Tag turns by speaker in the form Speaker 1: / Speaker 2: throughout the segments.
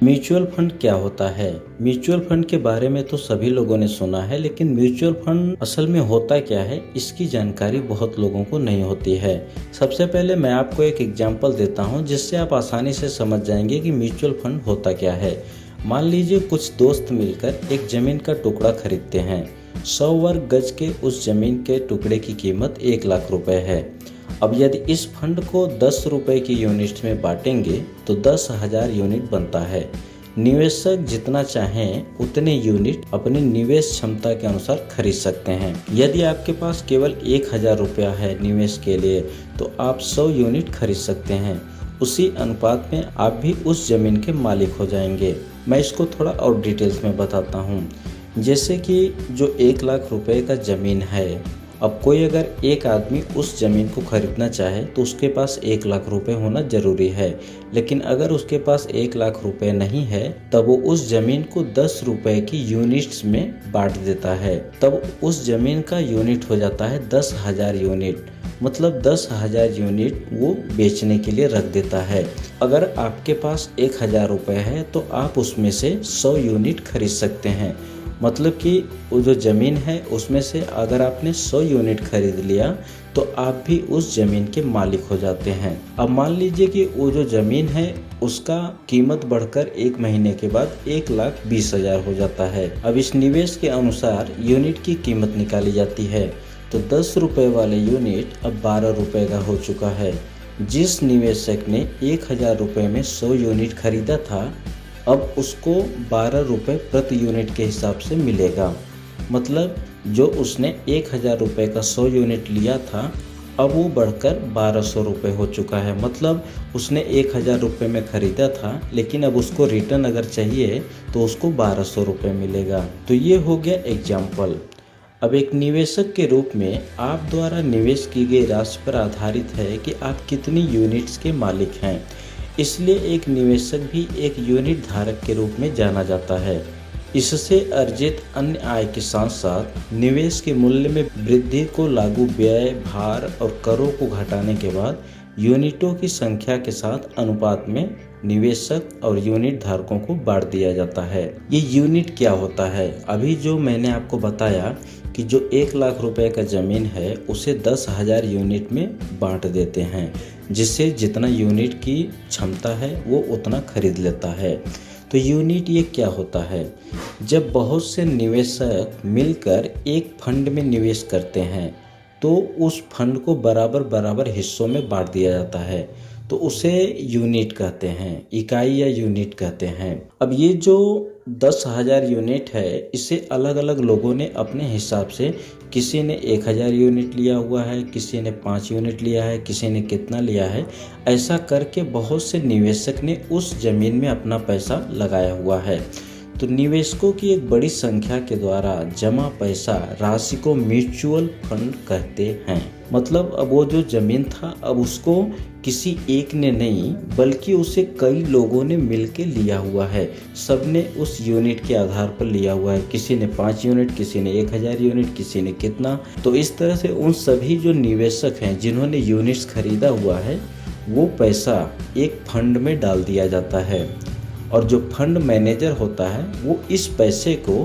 Speaker 1: Mutual fund क्या होता है? म्यूचुअल फंड के बारे में तो सभी लोगों ने सुना है, लेकिन म्यूचुअल फंड असल में होता क्या है, इसकी जानकारी बहुत लोगों को नहीं होती है। सबसे पहले मैं आपको एक एग्जांपल देता हूं, जिससे आप आसानी से समझ जाएंगे कि म्यूचुअल फंड होता क्या है। मान लीजिए कुछ दोस्त मिलकर एक जमीन का टुकड़ा खरीदते हैं। 100 वर्ग गज के उस जमीन के टुकड़े की कीमत 1 लाख रुपए है। अब यदि इस फंड को 10 रुपए की यूनिट में बांटेंगे तो 10,000 यूनिट बनता है। निवेशक जितना चाहें उतने यूनिट अपनी निवेश क्षमता के अनुसार खरीद सकते हैं। यदि आपके पास केवल 1,000 रुपया है निवेश के लिए, तो आप 100 यूनिट खरीद सकते हैं। उसी अनुपात में आप भी उस जमीन के मालिक हो जाएंगे। मैं इसको थोड़ा और डिटेल्स में बताता हूँ। जैसे कि जो 1 लाख रुपए का जमीन है, अब कोई अगर एक आदमी उस ज़मीन को खरीदना चाहे तो उसके पास 1 लाख रुपए होना ज़रूरी है। लेकिन अगर उसके पास 1 लाख रुपए नहीं है, तब वो उस ज़मीन को 10 रुपए की यूनिट्स में बांट देता है। तब उस ज़मीन का यूनिट हो जाता है 10,000 यूनिट। मतलब 10,000 यूनिट वो बेचने के लिए रख देता है। अगर आपके पास 1,000 रुपए है तो आप उसमें से 100 यूनिट खरीद सकते हैं। मतलब कि वो जो ज़मीन है उसमें से अगर आपने 100 यूनिट खरीद लिया तो आप भी उस ज़मीन के मालिक हो जाते हैं। अब मान लीजिए कि वो जो ज़मीन है उसका कीमत बढ़कर 1 महीने के बाद 1,20,000 हो जाता है। अब इस निवेश के अनुसार यूनिट की कीमत निकाली जाती है, तो 10 रुपये वाले यूनिट अब 12 रुपये का हो चुका है। जिस निवेशक ने 1,000 रुपये में 100 यूनिट खरीदा था, अब उसको 12 रुपये प्रति यूनिट के हिसाब से मिलेगा। मतलब जो उसने 1,000 रुपये का 100 यूनिट लिया था, अब वो बढ़कर 1,200 रुपये हो चुका है। मतलब उसने 1,000 रुपये में ख़रीदा था, लेकिन अब उसको रिटर्न अगर चाहिए तो उसको 1,200 रुपये मिलेगा। तो ये हो गया एग्जाम्पल। अब एक निवेशक के रूप में आप द्वारा निवेश की गई राशि पर आधारित है कि आप कितनी यूनिट्स के मालिक हैं। इसलिए एक निवेशक भी एक यूनिट धारक के रूप में जाना जाता है। इससे अर्जित अन्य आय के साथ साथ निवेश के मूल्य में वृद्धि को लागू व्यय, भार और करों को घटाने के बाद यूनिटों की संख्या के साथ अनुपात में निवेशक और यूनिट धारकों को बांट दिया जाता है। ये यूनिट क्या होता है? अभी जो मैंने आपको बताया कि जो 1 लाख रुपए का ज़मीन है उसे 10,000 यूनिट में बांट देते हैं, जिससे जितना यूनिट की क्षमता है वो उतना खरीद लेता है। तो यूनिट ये क्या होता है? जब बहुत से निवेशक मिलकर एक फंड में निवेश करते हैं तो उस फंड को बराबर बराबर हिस्सों में बांट दिया जाता है, तो उसे यूनिट कहते हैं, इकाई या यूनिट कहते हैं। अब ये जो 10,000 यूनिट है, इसे अलग अलग लोगों ने अपने हिसाब से, किसी ने 1,000 यूनिट लिया हुआ है, किसी ने 5 यूनिट लिया है, किसी ने कितना लिया है, ऐसा करके बहुत से निवेशक ने उस ज़मीन में अपना पैसा लगाया हुआ है। तो निवेशकों की एक बड़ी संख्या के द्वारा जमा पैसा राशि को म्यूचुअल फंड कहते हैं। मतलब अब वो जो ज़मीन था, अब उसको किसी एक ने नहीं बल्कि उसे कई लोगों ने मिलके लिया हुआ है। सबने उस यूनिट के आधार पर लिया हुआ है। किसी ने 5 यूनिट, किसी ने 1,000 यूनिट, किसी ने कितना। तो इस तरह से उन सभी जो निवेशक हैं जिन्होंने यूनिट्स खरीदा हुआ है, वो पैसा एक फंड में डाल दिया जाता है। और जो फंड मैनेजर होता है वो इस पैसे को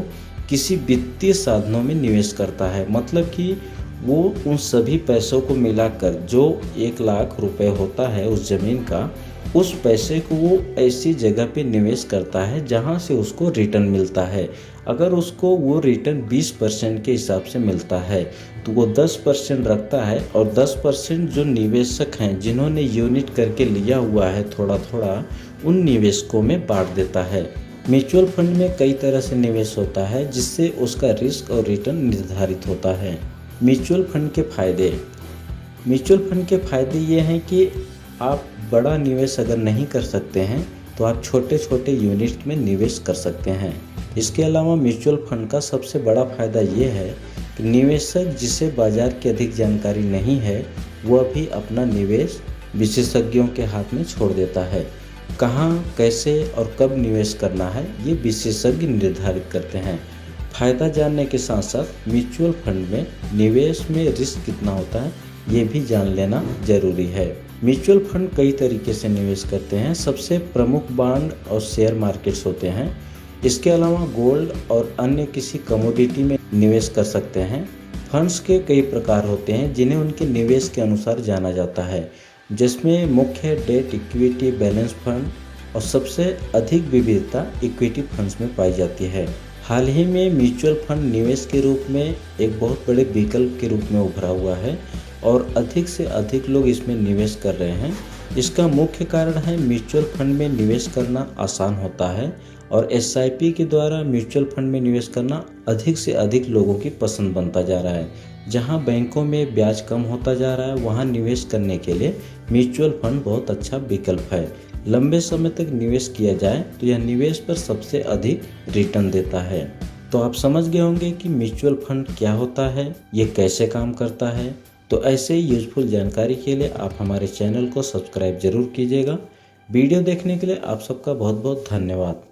Speaker 1: किसी वित्तीय साधनों में निवेश करता है। मतलब कि वो उन सभी पैसों को मिलाकर जो 1 लाख रुपए होता है उस ज़मीन का, उस पैसे को वो ऐसी जगह पे निवेश करता है जहाँ से उसको रिटर्न मिलता है। अगर उसको वो रिटर्न 20% के हिसाब से मिलता है तो वो 10% रखता है, और 10% जो निवेशक हैं जिन्होंने यूनिट करके लिया हुआ है थोड़ा थोड़ा, उन निवेशकों में बांट देता है। म्यूचुअल फंड में कई तरह से निवेश होता है जिससे उसका रिस्क और रिटर्न निर्धारित होता है। म्यूचुअल फंड के फायदे। म्यूचुअल फंड के फायदे ये हैं कि आप बड़ा निवेश अगर नहीं कर सकते हैं तो आप छोटे छोटे यूनिट में निवेश कर सकते हैं। इसके अलावा म्यूचुअल फंड का सबसे बड़ा फायदा ये है कि निवेशक जिसे बाजार की अधिक जानकारी नहीं है, वह भी अपना निवेश विशेषज्ञों के हाथ में छोड़ देता है। कहाँ, कैसे और कब निवेश करना है, ये विशेषज्ञ निर्धारित करते हैं। फ़ायदा जानने के साथ साथ म्यूचुअल फंड में निवेश में रिस्क कितना होता है, ये भी जान लेना जरूरी है। म्यूचुअल फंड कई तरीके से निवेश करते हैं। सबसे प्रमुख बॉन्ड और शेयर मार्केट्स होते हैं। इसके अलावा गोल्ड और अन्य किसी कमोडिटी में निवेश कर सकते हैं। फंड्स के कई प्रकार होते हैं जिन्हें उनके निवेश के अनुसार जाना जाता है, जिसमें मुख्य डेट, इक्विटी, बैलेंस फंड और सबसे अधिक विविधता इक्विटी फंड्स में पाई जाती है। हाल ही में म्यूचुअल फंड निवेश के रूप में एक बहुत बड़े विकल्प के रूप में उभरा हुआ है और अधिक से अधिक लोग इसमें निवेश कर रहे हैं। इसका मुख्य कारण है म्यूचुअल फंड में निवेश करना आसान होता है और एसआईपी के द्वारा म्यूचुअल फंड में निवेश करना अधिक से अधिक लोगों की पसंद बनता जा रहा है। जहां बैंकों में ब्याज कम होता जा रहा है, वहां निवेश करने के लिए म्यूचुअल फंड बहुत अच्छा विकल्प है। लंबे समय तक निवेश किया जाए तो यह निवेश पर सबसे अधिक रिटर्न देता है। तो आप समझ गए होंगे कि म्यूचुअल फंड क्या होता है, ये कैसे काम करता है। तो ऐसे ही यूजफुल जानकारी के लिए आप हमारे चैनल को सब्सक्राइब जरूर कीजिएगा। वीडियो देखने के लिए आप सबका बहुत बहुत धन्यवाद।